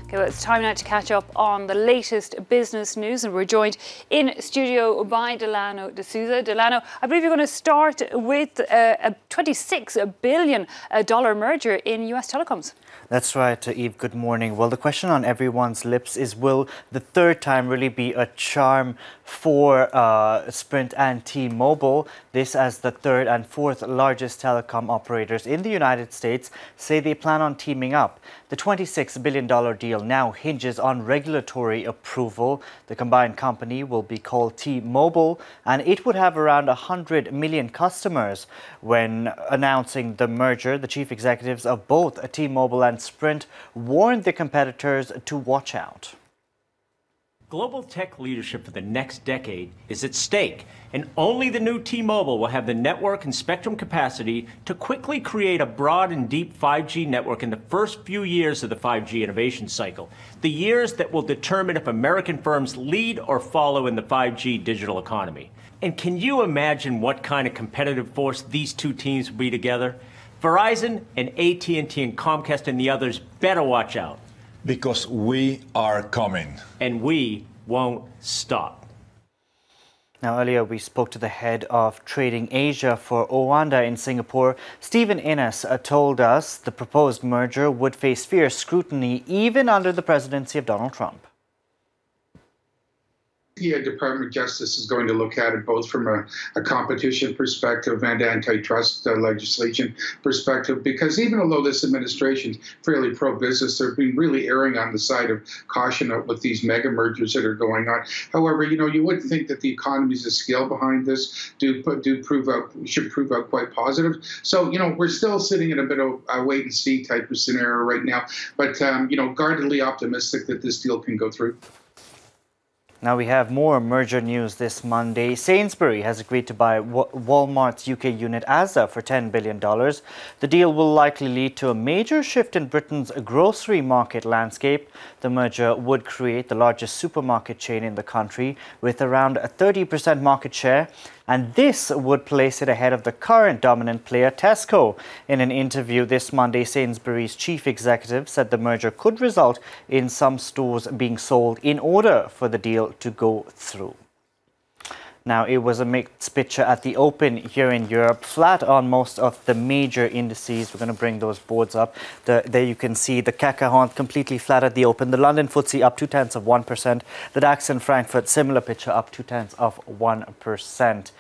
Okay, well, it's time now to catch up on the latest business news, and we're joined in studio by Delano D'Souza. Delano, I believe you're going to start with a $26 billion merger in US telecoms. That's right, Eve. Good morning. Well, the question on everyone's lips is, will the third time really be a charm for Sprint and T-Mobile? This as the third and fourth largest telecom operators in the United States say they plan on teaming up. The $26 billion deal now hinges on regulatory approval. The combined company will be called T-Mobile, and it would have around 100 million customers. When announcing the merger, the chief executives of both T-Mobile and Sprint warned their competitors to watch out. Global tech leadership for the next decade is at stake, and only the new T-Mobile will have the network and spectrum capacity to quickly create a broad and deep 5G network in the first few years of the 5G innovation cycle, the years that will determine if American firms lead or follow in the 5G digital economy. And can you imagine what kind of competitive force these two teams will be together? Verizon and AT&T and Comcast and the others better watch out. Because we are coming. And we won't stop. Now, earlier we spoke to the head of Trading Asia for Oanda in Singapore. Stephen Innes told us the proposed merger would face fierce scrutiny even under the presidency of Donald Trump. The Department of Justice is going to look at it both from a competition perspective and antitrust legislation perspective, because even although this administration is fairly pro-business, they've been really erring on the side of caution with these mega mergers that are going on. However, you would think that the economies of scale behind this should prove out quite positive. So, we're still sitting in a bit of a wait and see type of scenario right now, but guardedly optimistic that this deal can go through. Now we have more merger news this Monday. Sainsbury has agreed to buy Walmart's UK unit Asda for $10 billion. The deal will likely lead to a major shift in Britain's grocery market landscape. The merger would create the largest supermarket chain in the country with around a 30% market share. And this would place it ahead of the current dominant player, Tesco. In an interview this Monday, Sainsbury's chief executive said the merger could result in some stores being sold in order for the deal to go through. Now, it was a mixed picture at the open here in Europe, flat on most of the major indices. We're going to bring those boards up. There you can see the CAC 40 completely flat at the open. The London FTSE up 0.2%. The DAX in Frankfurt, similar picture, up 0.2%.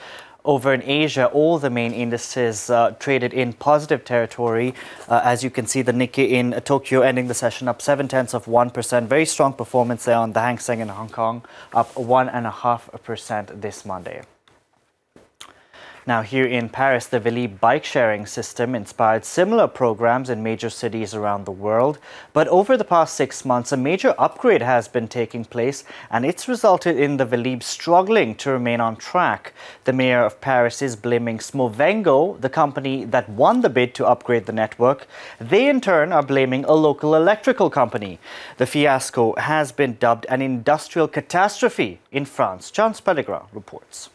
Over in Asia, all the main indices traded in positive territory. As you can see, the Nikkei in Tokyo ending the session up 0.7%. Very strong performance there on the Hang Seng in Hong Kong, up 1.5% this Monday. Now, here in Paris, the Vélib bike-sharing system inspired similar programs in major cities around the world. But over the past 6 months, a major upgrade has been taking place, and it's resulted in the Vélib struggling to remain on track. The mayor of Paris is blaming Smovengo, the company that won the bid to upgrade the network. They, in turn, are blaming a local electrical company. The fiasco has been dubbed an industrial catastrophe in France. Chance Pellegrin reports.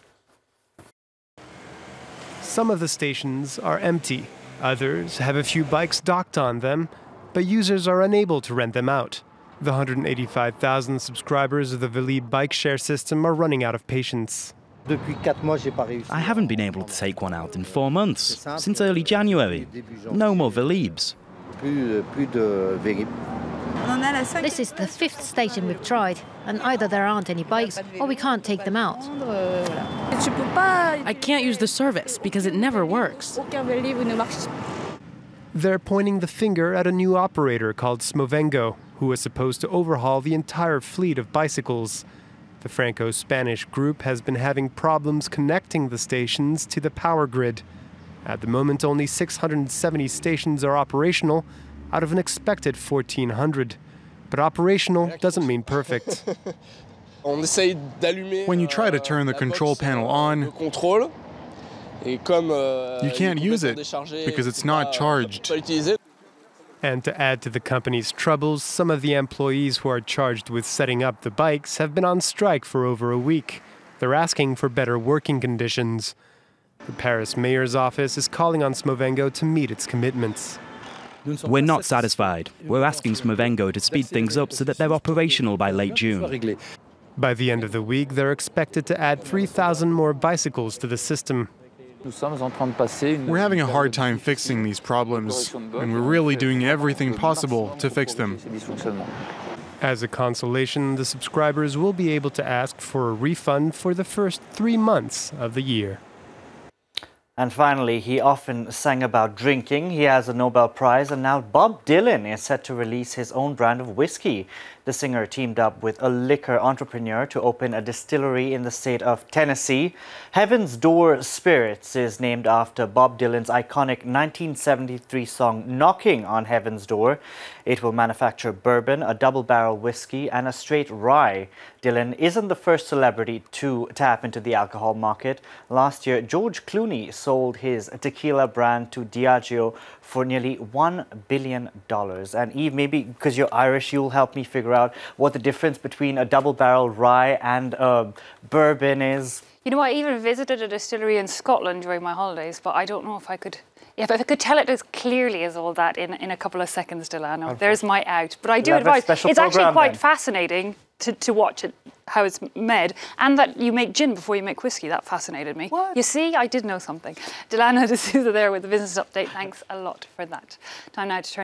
Some of the stations are empty. Others have a few bikes docked on them, but users are unable to rent them out. The 185,000 subscribers of the Vélib bike share system are running out of patience. I haven't been able to take one out in 4 months, since early January. No more Vélibs. This is the 5th station we've tried, and either there aren't any bikes or we can't take them out. I can't use the service because it never works. They're pointing the finger at a new operator called Smovengo, who was supposed to overhaul the entire fleet of bicycles. The Franco-Spanish group has been having problems connecting the stations to the power grid. At the moment, only 670 stations are operational out of an expected 1,400. But operational doesn't mean perfect. When you try to turn the control panel on, you can't use it because it's not charged. And to add to the company's troubles, some of the employees who are charged with setting up the bikes have been on strike for over a week. They're asking for better working conditions. The Paris mayor's office is calling on Smovengo to meet its commitments. We're not satisfied. We're asking Smovengo to speed things up so that they're operational by late June. By the end of the week, they're expected to add 3,000 more bicycles to the system. We're having a hard time fixing these problems, and we're really doing everything possible to fix them. As a consolation, the subscribers will be able to ask for a refund for the first 3 months of the year. And finally, he often sang about drinking. He has a Nobel Prize, and now Bob Dylan is set to release his own brand of whiskey. The singer teamed up with a liquor entrepreneur to open a distillery in the state of Tennessee. Heaven's Door Spirits is named after Bob Dylan's iconic 1973 song Knocking on Heaven's Door. It will manufacture bourbon, a double-barrel whiskey and a straight rye. Dylan isn't the first celebrity to tap into the alcohol market. Last year, George Clooney sold his tequila brand to Diageo for nearly $1 billion. And Eve, maybe because you're Irish, you'll help me figure out what the difference between a double-barrel rye and a bourbon is. You know, I even visited a distillery in Scotland during my holidays, but I don't know if I could... If I could tell it as clearly as all that in a couple of seconds, Delano. There's my out. But I do advise, it's actually quite fascinating to watch it, how it's made, and that you make gin before you make whiskey. That fascinated me. What? You see, I did know something. Delano D'Souza there with the business update. Thanks a lot for that. Time now to turn